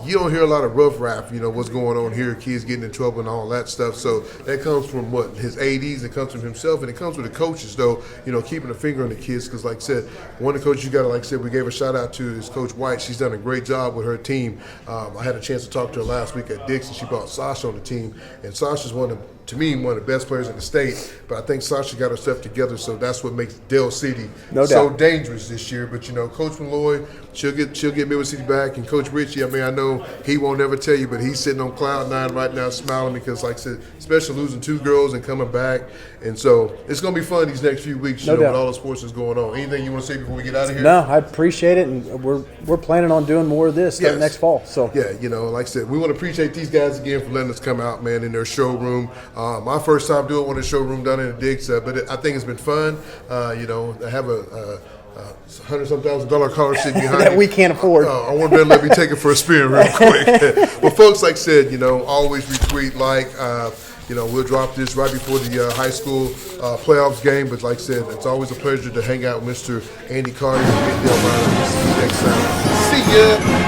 you don't hear a lot of rough rap, what's going on here, kids getting in trouble and all that stuff. So that comes from his ADs, it comes from himself, and it comes with the coaches, though, keeping a finger on the kids. Because, like I said, one of the coaches we gave a shout out to is Coach White. She's done a great job with her team. I had a chance to talk to her last week at Dixon. She brought Sasha on the team, and Sasha's one of the best players in the state. But I think Sasha got her stuff together, so that's what makes Dale City so dangerous this year. But Coach Malloy, she'll get Midwood City back, and Coach Richie, I know he won't ever tell you, but he's sitting on cloud nine right now, smiling, because, like I said, especially losing two girls and coming back, and so it's going to be fun these next few weeks. With all the sports that's going on. Anything you want to say before we get out of here? No, I appreciate it, and we're planning on doing more of this next fall. So yeah, like I said, we want to appreciate these guys again for letting us come out, man, in their showroom. My first time doing one in the showroom down in the Dix, but I think it's been fun. I have a $100,000 car sitting behind that me. we can't afford. I want to let me take it for a spin real quick. But folks, like I said, always retweet, we'll drop this right before the high school playoffs game. But like I said, it's always a pleasure to hang out with Mr. Andy Carter and Middale. See you next time. See ya.